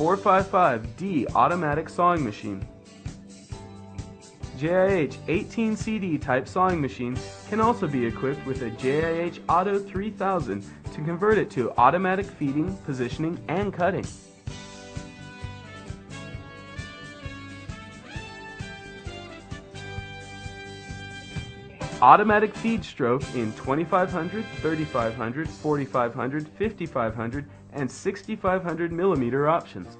455D automatic sawing machine. JIH 18CD type sawing machine can also be equipped with a JIH Auto 3000 to convert it to automatic feeding, positioning, and cutting. Automatic feed stroke in 2500, 3500, 4500, 5500, and 6500 millimeter options.